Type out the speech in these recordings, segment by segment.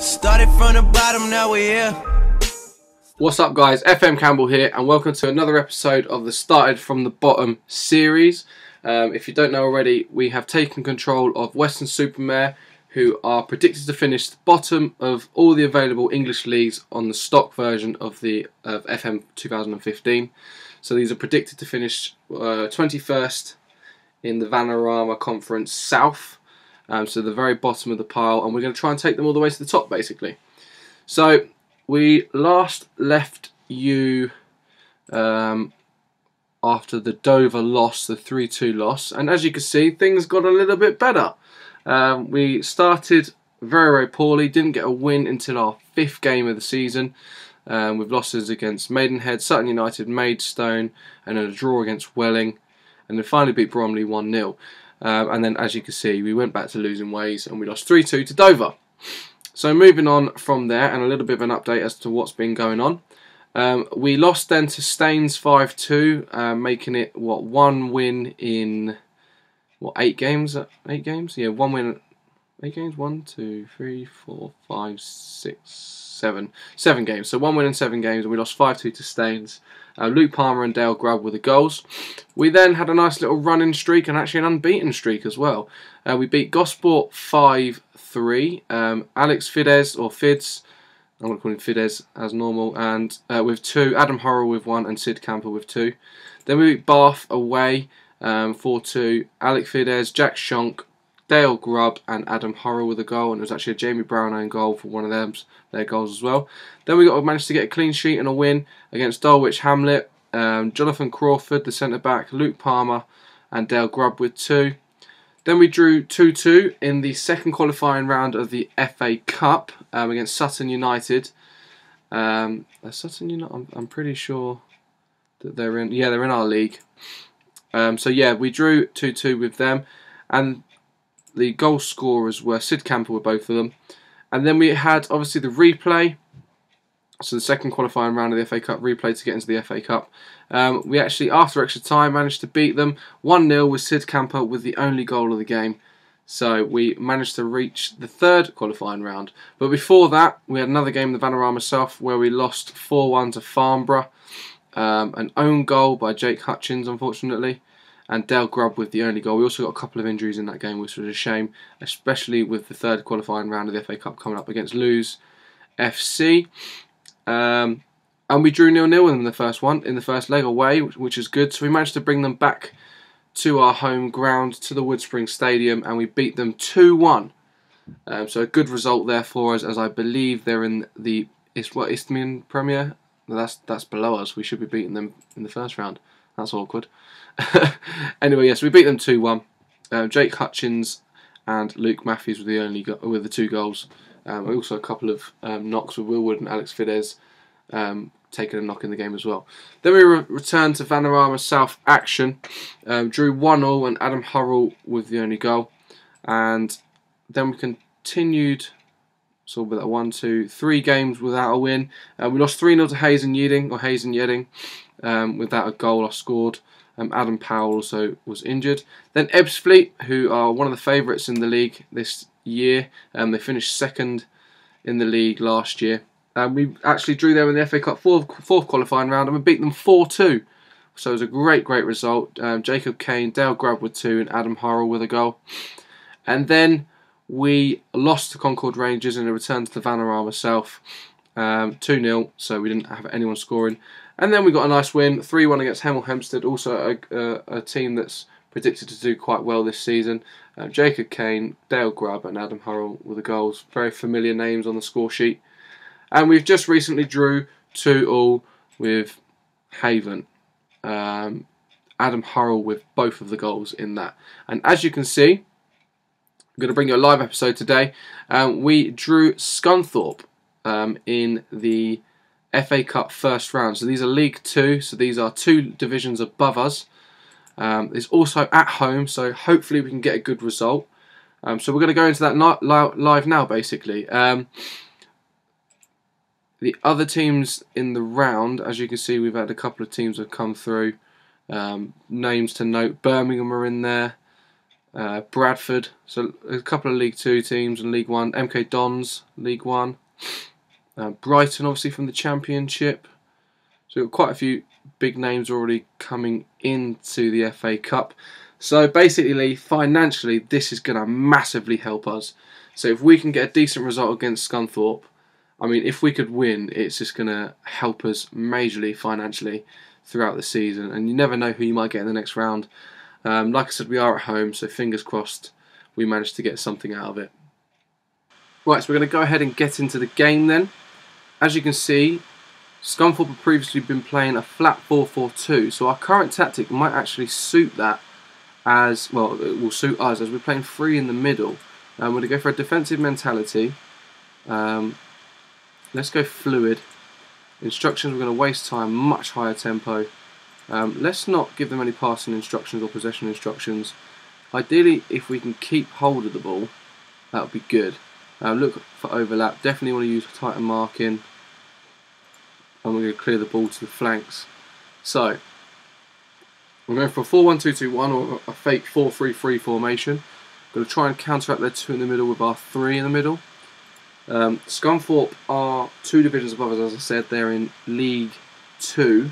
Started from the bottom, now we're here. What's up guys, FM Campbell here and welcome to another episode of the Started from the Bottom series. If you don't know already, we have taken control of Weston-super-Mare, who are predicted to finish the bottom of all the available English leagues on the stock version of FM 2015. So these are predicted to finish 21st in the Vanarama Conference South, so the very bottom of the pile, and we're going to try and take them all the way to the top basically. So we last left you after the Dover loss, the 3-2 loss, and as you can see, things got a little bit better. We started very poorly, didn't get a win until our 5th game of the season, with losses against Maidenhead, Sutton United, Maidstone, and then a draw against Welling, and then finally beat Bromley 1-0. And then, as you can see, we went back to losing ways and we lost 3-2 to Dover. So moving on from there, and a little bit of an update as to what's been going on. We lost then to Staines 5-2, making it, what, 1 win in, what, 8 games? 8 games? Yeah, 1 win, 8 games? 1, 2, 3, 4, 5, 6, 7. 7 games. So 1 win in 7 games, and we lost 5-2 to Staines. Luke Palmer and Dale Grubb were the goals. We then had a nice little running streak and actually an unbeaten streak as well. We beat Gosport 5-3. Alex Fidesz, or Fids, I'm going to call him Fidesz as normal, and with 2. Adam Horrell with 1 and Sid Camper with 2. Then we beat Bath away 4-2. Alex Fidesz, Jack Shonk, Dale Grubb and Adam Horrell with a goal, and it was actually a Jamie Brown own goal for one of their goals as well. Then we managed to get a clean sheet and a win against Dulwich Hamlet. Jonathan Crawford, the centre back, Luke Palmer and Dale Grubb with 2. Then we drew 2-2 in the second qualifying round of the FA Cup against Sutton United. Sutton United, I'm pretty sure that they're in our league. So yeah, we drew 2-2 with them, and the goal scorers were Sid Camper with both of them. And then we had, obviously, the replay. So the second qualifying round of the FA Cup replay to get into the FA Cup. We actually, after extra time, managed to beat them 1-0 with Sid Camper with the only goal of the game. So we managed to reach the third qualifying round. But before that, we had another game in the Vanarama South where we lost 4-1 to Farnborough. An own goal by Jake Hutchins, unfortunately, and Dale Grubb with the only goal. We also got a couple of injuries in that game, which was a shame, especially with the third qualifying round of the FA Cup coming up against Lewes FC. And we drew 0-0 in the first one, in the first leg away, which is good. So we managed to bring them back to our home ground, to the Woodspring Stadium, and we beat them 2-1. So a good result there for us, as I believe they're in the Isthmian Premier. That's below us. We should be beating them in the first round. That's awkward. Anyway, yes, we beat them 2-1. Jake Hutchins and Luke Matthews were the 2 goals. Also a couple of knocks with Will Wood and Alex Fidesz taking a knock in the game as well. Then we returned to Vanarama South action. Drew 1-1 and Adam Horrell with the only goal. And then we continued, so with that 1, 2, 3 games without a win. We lost 3-0 to Hayes and Yeading without a goal I scored. Adam Powell also was injured. Then Ebbsfleet, who are one of the favourites in the league this year. They finished 2nd in the league last year. We actually drew them in the FA Cup fourth qualifying round, and we beat them 4-2. So it was a great result. Jacob Kane, Dale Grubb with 2 and Adam Horrell with a goal. And then we lost to Concord Rangers in a return to the Vanarama South 2-0, so we didn't have anyone scoring. And then we got a nice win, 3-1 against Hemel Hempstead, also a team that's predicted to do quite well this season. Jacob Kane, Dale Grubb and Adam Horrell were the goals. Very familiar names on the score sheet. And we've just recently drew 2-2 with Haven. Adam Horrell with both of the goals in that. And as you can see, I'm going to bring you a live episode today. We drew Scunthorpe in the FA Cup first round. So these are League 2, so these are 2 divisions above us. It's also at home, so hopefully we can get a good result. So we're going to go into that live now, basically. The other teams in the round, as you can see, we've had a couple of teams that have come through. Names to note, Birmingham are in there. Bradford, so a couple of League Two teams and League One. MK Dons, League One. Brighton, obviously from the Championship. So we've got quite a few big names already coming into the FA Cup. So basically, financially, this is going to massively help us. So if we can get a decent result against Scunthorpe, I mean, if we could win, it's just going to help us majorly financially throughout the season. And you never know who you might get in the next round. Like I said, we are at home, so fingers crossed we manage to get something out of it. Right, so we're going to go ahead and get into the game then. As you can see, Scunthorpe have previously been playing a flat 4-4-2, so our current tactic might actually suit that as, well, it will suit us as we're playing three in the middle. We're going to go for a defensive mentality. Let's go fluid. Instructions, we're going to waste time, much higher tempo. Let's not give them any passing instructions or possession instructions. Ideally, if we can keep hold of the ball, that would be good. Look for overlap, definitely want to use tighter marking. And we're going to clear the ball to the flanks. So, we're going for a 4-1-2-2-1 or a fake 4-3-3 formation. We're going to try and counteract their two in the middle with our three in the middle. Scunthorpe are 2 divisions above us, as I said. They're in League 2.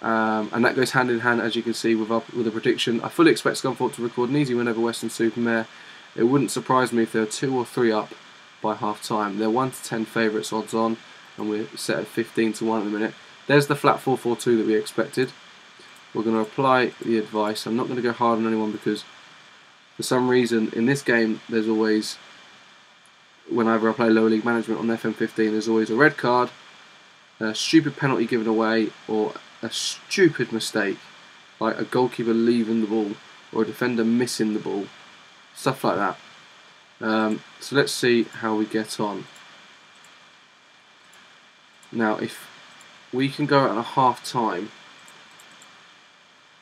And that goes hand in hand, as you can see, with the prediction. I fully expect Scunthorpe to record an easy win over Weston-super-Mare. It wouldn't surprise me if they're 2 or 3 up by half time. They're 1-10 favourites odds on, and we're set at 15-1 at the minute. There's the flat 4-4-2 that we expected. We're going to apply the advice. I'm not going to go hard on anyone because for some reason in this game there's always, whenever I play lower league management on FM15, there's always a red card, a stupid penalty given away, or a stupid mistake like a goalkeeper leaving the ball or a defender missing the ball, stuff like that. So let's see how we get on. Now if we can go out at a half time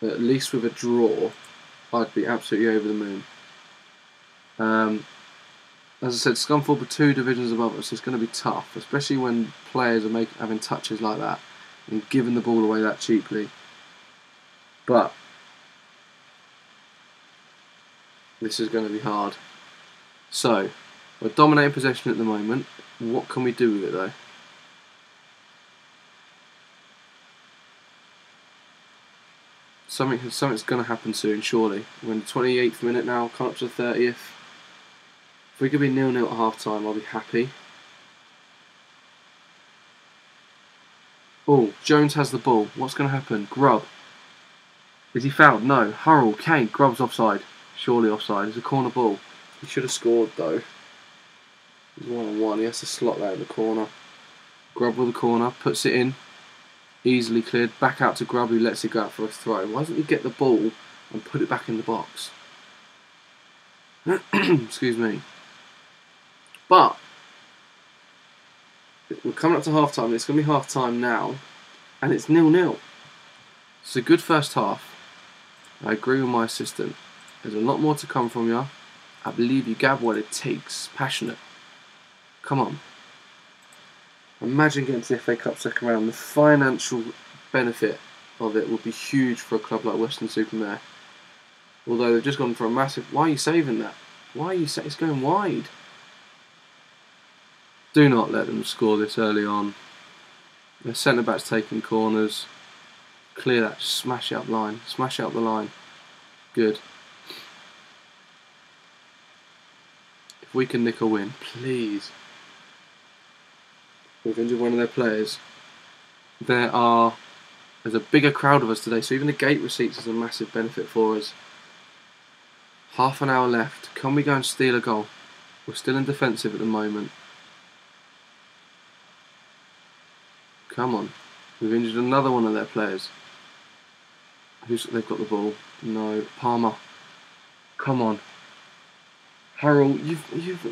at least with a draw, I'd be absolutely over the moon. As I said, Scunthorpe are 2 divisions above us, so it's going to be tough, especially when players are having touches like that and giving the ball away that cheaply. But this is going to be hard. So, we're dominating possession at the moment. What can we do with it though? Something's going to happen soon, surely. We're in the 28th minute now, coming up to the 30th. If we could be 0-0 at half time, I'll be happy. Oh, Jones has the ball. What's going to happen? Grubb. Is he fouled? No. Hurrell, Kane, Grubb's offside. Surely offside. It's a corner ball. He should have scored though. He's 1-on-1. He has to slot that in the corner. Grubb with the corner, puts it in. Easily cleared, back out to Grubb, who lets it go out for a throw. Why doesn't he get the ball and put it back in the box? Excuse me. But we're coming up to half time. It's going to be half time now, and it's 0-0. It's a good first half. I agree with my assistant. There's a lot more to come from you. I believe you got what it takes. Passionate. Come on. Imagine getting to the FA Cup second round. The financial benefit of it would be huge for a club like Weston-super-Mare. Although they've just gone for a massive... Why are you saving that? Why are you saying it's going wide? Do not let them score this early on. Their centre-back's taking corners. Clear that. Just smash it up line. Smash it up the line. Good. If we can nick a win, please. We've injured one of their players. There's a bigger crowd of us today, so even the gate receipts is a massive benefit for us. Half an hour left. Can we go and steal a goal? We're still in defensive at the moment. Come on. We've injured another one of their players. They've got the ball? No. Palmer. Come on. Harold,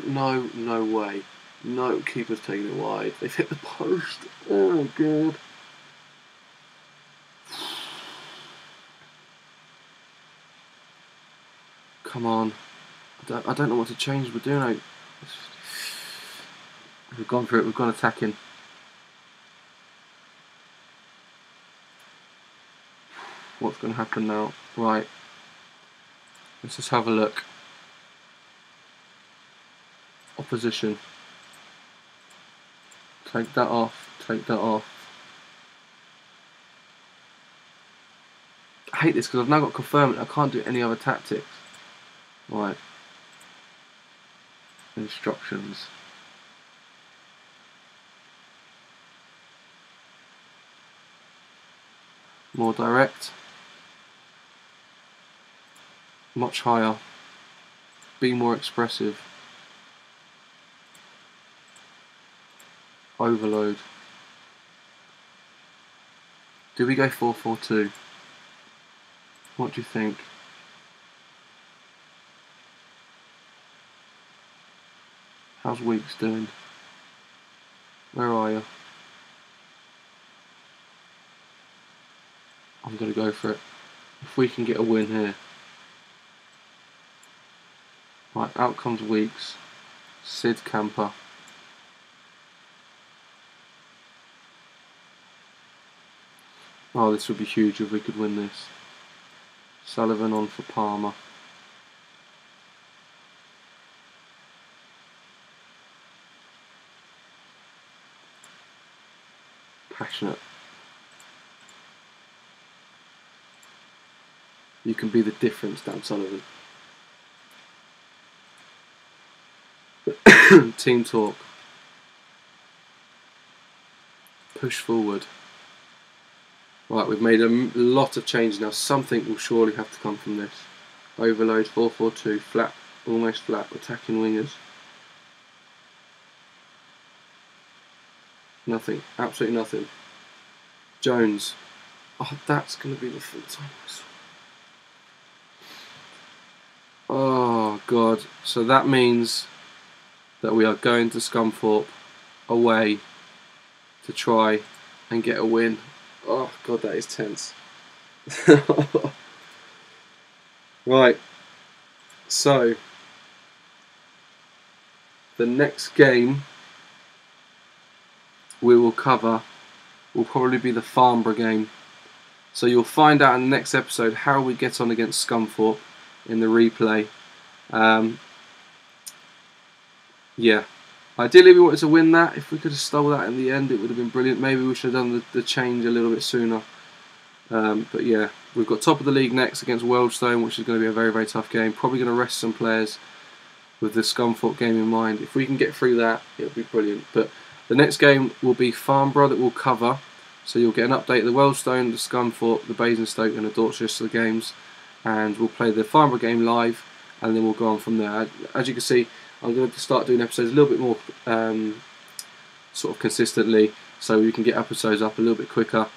no way. No, keeper's taking it wide. They've hit the post. Oh my god. Come on. I don't know what to change. We're doing. We've gone for it. We've gone attacking. What's going to happen now? Right. Let's just have a look. position. Take that off, take that off. I hate this because I've now got to confirm it. I can't do any other tactics. Right. Instructions. More direct. Much higher. Be more expressive. Overload. Do we go 4-4-2? What do you think? How's Weeks doing? Where are you? I'm going to go for it. If we can get a win here. Right, out comes Weeks. Sid Camper. Oh, this would be huge if we could win this. Sullivan on for Palmer. Passionate. You can be the difference, Dan Sullivan. Team talk. Push forward. Right, we've made a lot of changes now. Something will surely have to come from this. Overload, 4-4-2, flat, almost flat, attacking wingers. Nothing, absolutely nothing. Jones. Oh, that's going to be the full time whistle. Oh, God. So that means that we are going to Scunthorpe away to try and get a win. Oh, God, that is tense. Right. So, the next game we will cover will probably be the Farnborough game. So you'll find out in the next episode how we get on against Scunthorpe in the replay. Yeah. Ideally we wanted to win that. If we could have stole that in the end it would have been brilliant. Maybe we should have done the change a little bit sooner. But yeah, we've got top of the league next against Wealdstone, which is going to be a very, very tough game. Probably going to rest some players with the Scunthorpe game in mind. If we can get through that, it'll be brilliant. But the next game will be Farnborough that we'll cover. So you'll get an update of the Wealdstone, the Scunthorpe, the Basingstoke and the Dorchester games. And we'll play the Farnborough game live and then we'll go on from there. As you can see, I'm going to start doing episodes a little bit more sort of consistently so we can get episodes up a little bit quicker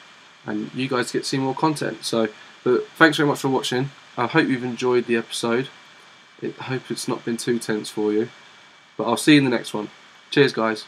and you guys get to see more content. So, but thanks very much for watching. I hope you've enjoyed the episode. I hope it's not been too tense for you. But I'll see you in the next one. Cheers, guys.